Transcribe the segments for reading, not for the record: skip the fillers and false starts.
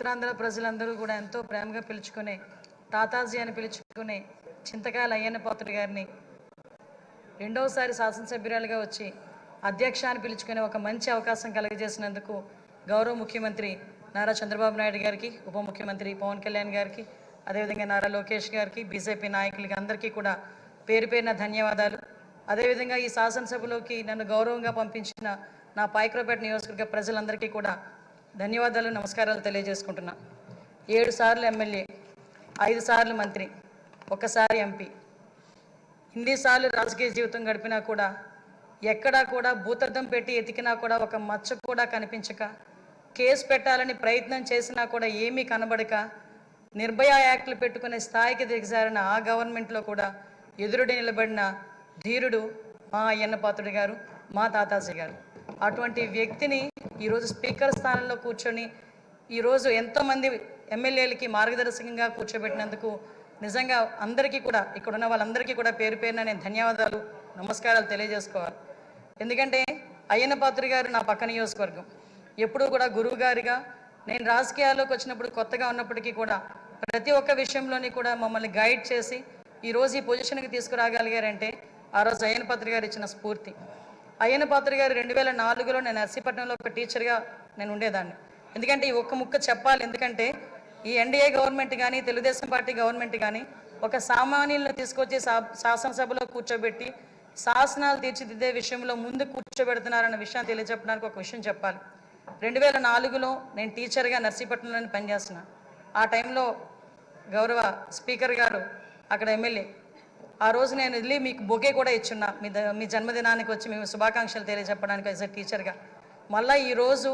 ఉత్తరాంధ్ర ప్రజలందరూ కూడా ఎంతో ప్రేమగా పిలుచుకునే తాతాజీ అని పిలుచుకునే చింతకాయల అయ్యన్న పాత్రుడు గారిని రెండవసారి శాసనసభ్యురాలుగా వచ్చి అధ్యక్ష అని పిలుచుకునే ఒక మంచి అవకాశం కలుగజేసినందుకు గౌరవ ముఖ్యమంత్రి నారా చంద్రబాబు నాయుడు గారికి, ఉప ముఖ్యమంత్రి పవన్ కళ్యాణ్ గారికి, అదేవిధంగా నారా లోకేష్ గారికి, బీజేపీ నాయకులకి అందరికీ కూడా పేరు పేరున ధన్యవాదాలు. అదేవిధంగా ఈ శాసనసభలోకి నన్ను గౌరవంగా పంపించిన నా పాయకరావుపేట నియోజకవర్గ ప్రజలందరికీ కూడా ధన్యవాదాలు, నమస్కారాలు తెలియజేసుకుంటున్నా. 7 సార్లు ఎమ్మెల్యే, 5 సార్లు మంత్రి, 1 సారి ఎంపీ, ఇన్నిసార్లు రాజకీయ జీవితం గడిపినా కూడా ఎక్కడా కూడా భూతద్దం పెట్టి ఎతికినా కూడా ఒక మచ్చ కూడా కనిపించక, కేసు పెట్టాలని ప్రయత్నం చేసినా కూడా ఏమీ కనబడక, నిర్భయ యాక్ట్లు పెట్టుకునే స్థాయికి దిగజారిన ఆ గవర్నమెంట్లో కూడా ఎదురుడి నిలబడిన ధీరుడు మా అయ్యన్న పాత్రుడు గారు, మా తాతాజీ గారు. అటువంటి వ్యక్తిని ఈరోజు స్పీకర్ స్థానంలో కూర్చొని ఈరోజు ఎంతోమంది ఎమ్మెల్యేలకి మార్గదర్శకంగా కూర్చోబెట్టినందుకు నిజంగా అందరికీ కూడా, ఇక్కడ ఉన్న వాళ్ళందరికీ కూడా పేరు పేరున నేను ధన్యవాదాలు, నమస్కారాలు తెలియజేసుకోవాలి. ఎందుకంటే అయ్యన్న పాత్రుడు గారు నా పక్క నియోజకవర్గం. ఎప్పుడూ కూడా గురువు గారిగా నేను రాజకీయాల్లోకి వచ్చినప్పుడు కొత్తగా ఉన్నప్పటికీ కూడా ప్రతి ఒక్క విషయంలోని కూడా మమ్మల్ని గైడ్ చేసి ఈరోజు ఈ పొజిషన్కి తీసుకురాగలిగారంటే ఆ రోజు అయ్యన్న పాత్రుడు గారు ఇచ్చిన స్ఫూర్తి. అయ్యన్న పాత్రుడు గారు 2004లో నేను నర్సీపట్నంలో ఒక టీచర్గా నేను ఉండేదాన్ని. ఎందుకంటే ఈ ఒక్క ముక్క చెప్పాలి, ఎందుకంటే ఈ ఎన్డీఏ గవర్నమెంట్ కానీ తెలుగుదేశం పార్టీ గవర్నమెంట్ కానీ ఒక సామాన్యులను తీసుకొచ్చి శాసనసభలో కూర్చోబెట్టి శాసనాలు తీర్చిదిద్దే విషయంలో ముందు కూర్చోబెడుతున్నారన్న విషయాన్ని తెలియజెప్పడానికి ఒక విషయం చెప్పాలి. 2004లో నేను టీచర్గా నర్సీపట్నంలో పనిచేస్తున్నా. ఆ టైంలో గౌరవ స్పీకర్ గారు అక్కడ ఎమ్మెల్యే. ఆ రోజు నేను వెళ్ళి మీకు బొకే కూడా ఇచ్చున్నా, మీ జన్మదినానికి వచ్చి మేము శుభాకాంక్షలు తెలియజెప్పడానికి యాజ్ ఎ టీచర్గా. మళ్ళీ ఈరోజు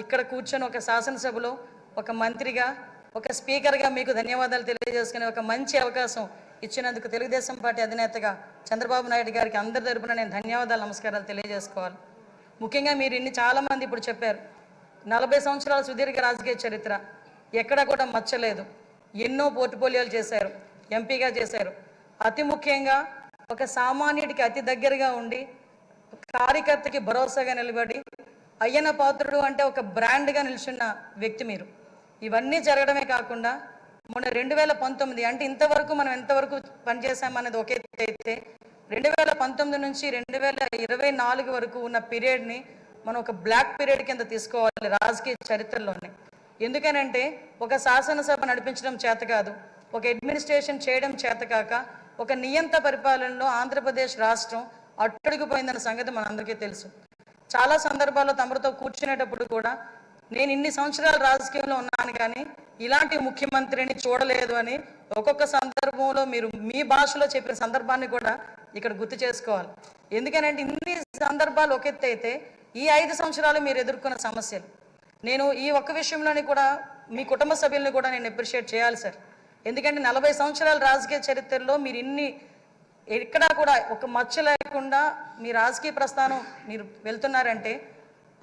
ఇక్కడ కూర్చొని ఒక శాసనసభలో ఒక మంత్రిగా, ఒక స్పీకర్గా మీకు ధన్యవాదాలు తెలియజేసుకునే ఒక మంచి అవకాశం ఇచ్చినందుకు తెలుగుదేశం పార్టీ అధినేతగా చంద్రబాబు నాయుడు గారికి అందరి తరపున నేను ధన్యవాదాలు, నమస్కారాలు తెలియజేసుకోవాలి. ముఖ్యంగా మీరు చాలామంది ఇప్పుడు చెప్పారు, 40 సంవత్సరాల సుదీర్ఘ రాజకీయ చరిత్ర, ఎక్కడా కూడా మచ్చలేదు, ఎన్నో పోర్ట్ఫోలియోలు చేశారు, ఎంపీగా చేశారు. అతి ముఖ్యంగా ఒక సామాన్యుడికి అతి దగ్గరగా ఉండి కార్యకర్తకి భరోసాగా నిలబడి అయ్యన్న పాత్రుడు అంటే ఒక బ్రాండ్గా నిల్చున్న వ్యక్తి మీరు. ఇవన్నీ జరగడమే కాకుండా మొన్న 2019 అంటే ఇంతవరకు మనం ఎంతవరకు పనిచేసామన్నది ఒక ఎత్తు అయితే 2019 నుంచి 2024 వరకు ఉన్న పీరియడ్ని మనం ఒక బ్లాక్ పీరియడ్ కింద తీసుకోవాలి రాజకీయ చరిత్రలోనే. ఎందుకనంటే ఒక శాసనసభ నడిపించడం చేత కాదు, ఒక అడ్మినిస్ట్రేషన్ చేయడం చేత కాక ఒక నియంత పరిపాలనలో ఆంధ్రప్రదేశ్ రాష్ట్రం అట్టడుగుపోయిందన్న సంగతి మనందరికీ తెలుసు. చాలా సందర్భాల్లో తమరితో కూర్చునేటప్పుడు కూడా నేను ఇన్ని సంవత్సరాలు రాజకీయంలో ఉన్నాను కానీ ఇలాంటి ముఖ్యమంత్రిని చూడలేదు అని ఒక్కొక్క సందర్భంలో మీరు మీ భాషలో చెప్పిన సందర్భాన్ని కూడా ఇక్కడ గుర్తు చేసుకోవాలి. ఎందుకనంటే ఇన్ని సందర్భాలు ఒక ఎత్తు అయితే ఈ 5 సంవత్సరాలు మీరు ఎదుర్కొన్న సమస్యలు, నేను ఈ ఒక్క విషయంలోని కూడా మీ కుటుంబ సభ్యుల్ని కూడా నేను అప్రిషియేట్ చేయాలి సార్. ఎందుకంటే 40 సంవత్సరాల రాజకీయ చరిత్రలో మీరు ఎక్కడా కూడా ఒక మచ్చ లేకుండా మీ రాజకీయ ప్రస్థానం మీరు వెళ్తున్నారంటే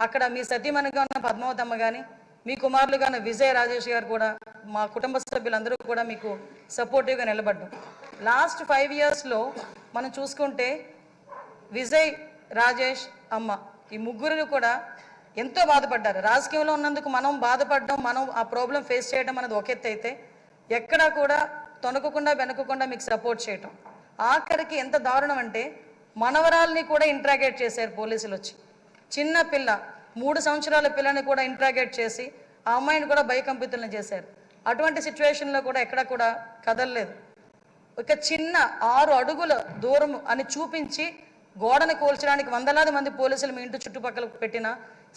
అక్కడ మీ సతీమణిగా ఉన్న పద్మావతమ్మ కానీ, మీ కుమారులుగా ఉన్న విజయ్ రాజేష్ గారు కూడా, మా కుటుంబ సభ్యులందరూ కూడా మీకు సపోర్టివ్గా నిలబడ్డాం. లాస్ట్ 5 ఇయర్స్లో మనం చూసుకుంటే విజయ్, రాజేష్, అమ్మ ఈ ముగ్గురు కూడా ఎంతో బాధపడ్డారు. రాజకీయంలో ఉన్నందుకు మనం బాధపడడం, మనం ఆ ప్రాబ్లం ఫేస్ చేయడం అనేది ఒక ఎత్తు అయితే ఎక్కడా కూడా తొనకకుండా వెనకకుండా మీకు సపోర్ట్ చేయటం. ఆఖరికి ఎంత దారుణం అంటే మనవరాల్ని కూడా ఇంట్రాగేట్ చేశారు పోలీసులు వచ్చి. చిన్న పిల్ల 3 సంవత్సరాల పిల్లని కూడా ఇంట్రాగేట్ చేసి ఆ అమ్మాయిని కూడా భయకంపితులను చేశారు. అటువంటి సిచ్యువేషన్లో కూడా ఎక్కడ కూడా కదలలేదు. ఒక చిన్న 6 అడుగుల దూరం అని చూపించి గోడను కూల్చడానికి వందలాది మంది పోలీసులు మీ ఇంటి చుట్టుపక్కల పెట్టినా,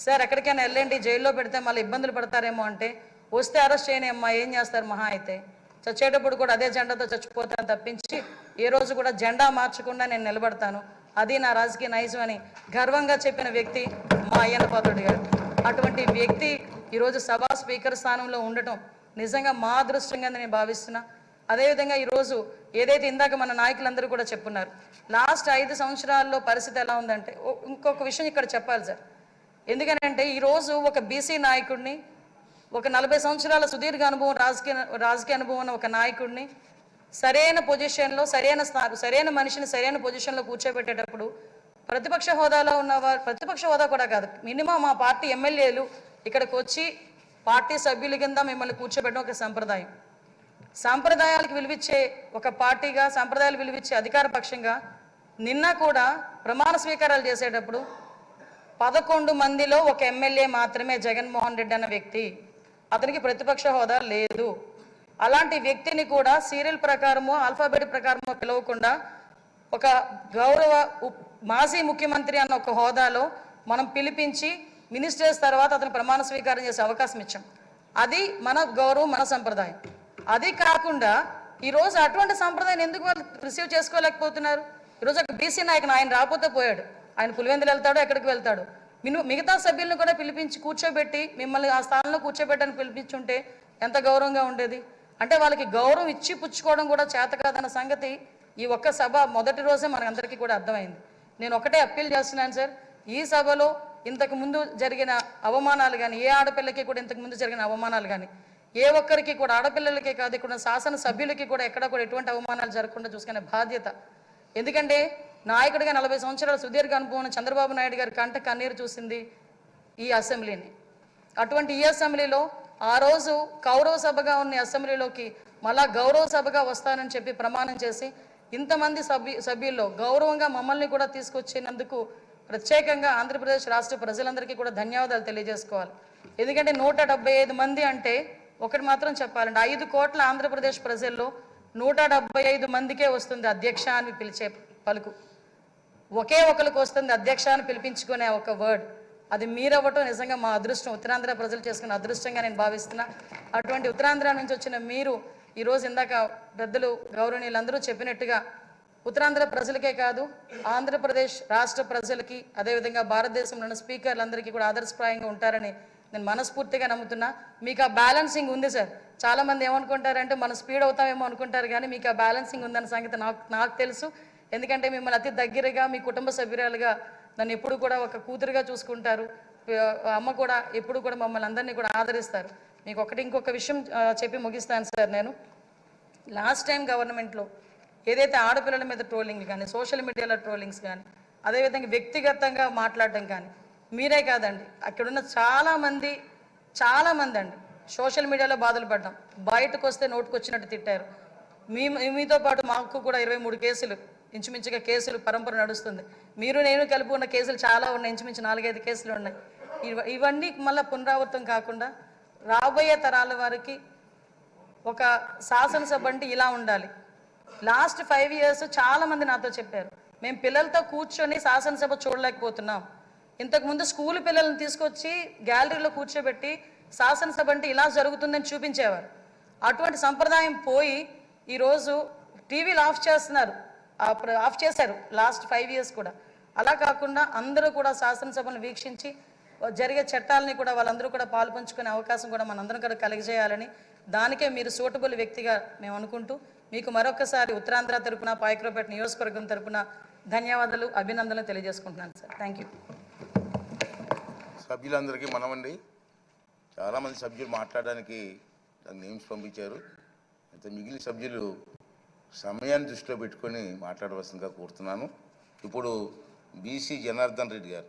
సార్ ఎక్కడికైనా వెళ్ళండి, జైల్లో పెడితే మళ్ళీ ఇబ్బందులు పడతారేమో అంటే, వస్తే అరెస్ట్ చేయని అమ్మా ఏం చేస్తారు, మహా అయితే చచ్చేటప్పుడు కూడా అదే జెండాతో చచ్చిపోతాను తప్పించి ఏ రోజు కూడా జెండా మార్చకుండా నేను నిలబడతాను, అది నా రాజకీయ నైజం అని గర్వంగా చెప్పిన వ్యక్తి మా అయ్యన్న పాత్రుడు గారు. అటువంటి వ్యక్తి ఈరోజు సభా స్పీకర్ స్థానంలో ఉండటం నిజంగా మా అదృష్టంగా నేను భావిస్తున్నా. అదేవిధంగా ఈరోజు ఏదైతే ఇందాక మన నాయకులందరూ కూడా చెప్పున్నారు, లాస్ట్ 5 సంవత్సరాల్లో పరిస్థితి ఎలా ఉందంటే, ఇంకొక విషయం ఇక్కడ చెప్పాలి సార్. ఎందుకనంటే ఈరోజు ఒక బీసీ నాయకుడిని, ఒక 40 సంవత్సరాల సుదీర్ఘ అనుభవం రాజకీయ అనుభవం ఉన్న ఒక నాయకుడిని సరైన పొజిషన్లో సరైన మనిషిని సరైన పొజిషన్లో కూర్చోబెట్టేటప్పుడు ప్రతిపక్ష హోదాలో ఉన్నవారు, ప్రతిపక్ష హోదా కూడా కాదు, మినిమం మా పార్టీ ఎమ్మెల్యేలు ఇక్కడికి వచ్చి పార్టీ సభ్యుల కింద మిమ్మల్ని కూర్చోబెట్టడం ఒక సంప్రదాయం. సాంప్రదాయాలకు విలువిచ్చే ఒక పార్టీగా, సాంప్రదాయాలు విలువిచ్చే అధికార పక్షంగా నిన్న కూడా ప్రమాణ స్వీకారాలు చేసేటప్పుడు 11 మందిలో ఒక ఎమ్మెల్యే మాత్రమే జగన్మోహన్ రెడ్డి అన్న వ్యక్తి, అతనికి ప్రతిపక్ష హోదా లేదు. అలాంటి వ్యక్తిని కూడా సీరియల్ ప్రకారమో ఆల్ఫాబెట్ ప్రకారమో పిలవకుండా ఒక గౌరవ మాజీ ముఖ్యమంత్రి అన్న ఒక హోదాలో మనం పిలిపించి మినిస్టర్స్ తర్వాత అతను ప్రమాణ స్వీకారం చేసే అవకాశం ఇచ్చాం. అది మన గౌరవం, మన సంప్రదాయం. అది కాకుండా ఈరోజు అటువంటి సంప్రదాయం ఎందుకు వాళ్ళు రిసీవ్ చేసుకోలేకపోతున్నారు? ఈరోజు ఒక బీసీ నాయకుడు ఆయన రాకపోతే పోయాడు, ఆయన పులివెందులు వెళ్తాడు, ఎక్కడికి వెళ్తాడు. మిగతా సభ్యులను కూడా పిలిపించి కూర్చోబెట్టి మిమ్మల్ని ఆ స్థానంలో కూర్చోబెట్టని పిలిపించుంటే ఎంత గౌరవంగా ఉండేది. అంటే వాళ్ళకి గౌరవం ఇచ్చి పుచ్చుకోవడం కూడా చేత కాదన్న సంగతి ఈ ఒక్క సభ మొదటి రోజే మనందరికీ కూడా అర్థమైంది. నేను ఒకటే అప్పీల్ చేస్తున్నాను సార్, ఈ సభలో ఇంతకు ముందు జరిగిన అవమానాలు కానీ, ఏ ఆడపిల్లకి కూడా ఇంతకు ముందు జరిగిన అవమానాలు కానీ, ఏ ఒక్కరికి కూడా, ఆడపిల్లలకే కాదు ఇక్కడ శాసన సభ్యులకి కూడా ఎక్కడ కూడా ఎటువంటి అవమానాలు జరగకుండా చూసుకునే బాధ్యత. ఎందుకంటే నాయకుడిగా 40 సంవత్సరాల సుదీర్ఘ అనుభవం చంద్రబాబు నాయుడు గారి కంట కన్నీరు చూసింది ఈ అసెంబ్లీని. అటువంటి ఈ అసెంబ్లీలో ఆ రోజు కౌరవ సభగా ఉన్న అసెంబ్లీలోకి మళ్ళా గౌరవ సభగా వస్తానని చెప్పి ప్రమాణం చేసి ఇంతమంది సభ్యుల్లో గౌరవంగా మమ్మల్ని కూడా తీసుకొచ్చినందుకు ప్రత్యేకంగా ఆంధ్రప్రదేశ్ రాష్ట్ర ప్రజలందరికీ కూడా ధన్యవాదాలు తెలియజేసుకోవాలి. ఎందుకంటే 175 మంది అంటే ఒకటి మాత్రం చెప్పాలంటే 5 కోట్ల ఆంధ్రప్రదేశ్ ప్రజల్లో 175 మందికే వస్తుంది అధ్యక్ష అని పిలిచే పలుకు. ఒకే ఒకరికి వస్తుంది అధ్యక్ష అని పిలిపించుకునే ఒక వర్డ్. అది మీరవ్వటం నిజంగా మా అదృష్టం, ఉత్తరాంధ్ర ప్రజలు చేసుకున్న అదృష్టంగా నేను భావిస్తున్నా. అటువంటి ఉత్తరాంధ్ర నుంచి వచ్చిన మీరు ఈరోజు ఇందాక పెద్దలు గౌరవనీయులందరూ చెప్పినట్టుగా ఉత్తరాంధ్ర ప్రజలకే కాదు ఆంధ్రప్రదేశ్ రాష్ట్ర ప్రజలకి, అదేవిధంగా భారతదేశంలోని స్పీకర్లందరికీ కూడా ఆదర్శప్రాయంగా ఉంటారని నేను మనస్ఫూర్తిగా నమ్ముతున్నా. మీకు ఆ బ్యాలెన్సింగ్ ఉంది సార్. చాలామంది ఏమనుకుంటారంటే మనం స్పీడ్ అవుతామేమో అనుకుంటారు, కానీ మీకు ఆ బ్యాలెన్సింగ్ ఉందన్న సంగతి నాకు తెలుసు. ఎందుకంటే మిమ్మల్ని అతి దగ్గరగా మీ కుటుంబ సభ్యురాలుగా నన్ను ఎప్పుడు కూడా ఒక కూతురుగా చూసుకుంటారు. అమ్మ కూడా ఎప్పుడు కూడా మమ్మల్ని అందరినీ కూడా ఆదరిస్తారు. మీకు ఇంకొక విషయం చెప్పి ముగిస్తాను సార్. నేను లాస్ట్ టైం గవర్నమెంట్లో ఏదైతే ఆడపిల్లల మీద ట్రోలింగ్ కానీ, సోషల్ మీడియాలో ట్రోలింగ్స్ కానీ, అదేవిధంగా వ్యక్తిగతంగా మాట్లాడడం కానీ, మీరే కాదండి అక్కడున్న చాలామంది అండి సోషల్ మీడియాలో బాధలు పడ్డాం. బయటకు వస్తే నోటుకొచ్చినట్టు తిట్టారు. మీతో పాటు మాకు కూడా 23 కేసులు ఇంచుమించుగా కేసులు పరంపర నడుస్తుంది. మీరు నేను కలిపి ఉన్న కేసులు చాలా ఉన్నాయి, ఇంచుమించు 4-5 కేసులు ఉన్నాయి. ఇవన్నీ మళ్ళీ పునరావృతం కాకుండా రాబోయే తరాల వారికి ఒక శాసనసభ అంటే ఇలా ఉండాలి. లాస్ట్ 5 years చాలామంది నాతో చెప్పారు, మేము పిల్లలతో కూర్చొని శాసనసభ చూడలేకపోతున్నాం. ఇంతకుముందు స్కూల్ పిల్లల్ని తీసుకొచ్చి గ్యాలరీలో కూర్చోబెట్టి శాసనసభ అంటే ఇలా జరుగుతుందని చూపించేవారు. అటువంటి సంప్రదాయం పోయి ఈరోజు టీవీలు ఆఫ్ చేశారు లాస్ట్ 5 years కూడా. అలా కాకుండా అందరూ కూడా శాసనసభను వీక్షించి జరిగే చట్టాలని కూడా వాళ్ళందరూ కూడా పాలు పంచుకునే అవకాశం కూడా మనందరం కూడా కలిగజేయాలని, దానికే మీరు సూటబుల్ వ్యక్తిగా మేము అనుకుంటూ మీకు మరొకసారి ఉత్తరాంధ్ర తరపున, పాయకరావుపేట నియోజకవర్గం తరపున ధన్యవాదాలు, అభినందనలు తెలియజేసుకుంటున్నాను సార్. Thank you. సభ్యులందరికీ మనమండి. చాలామంది సభ్యులు మాట్లాడడానికి నేమ్స్ పంపించారు. అయితే మిగిలిన సభ్యులు సమయాన్ని దృష్టిలో పెట్టుకొని మాట్లాడవలసిందిగా కోరుతున్నాను. ఇప్పుడు బీసీ జనార్దన్ రెడ్డి గారు.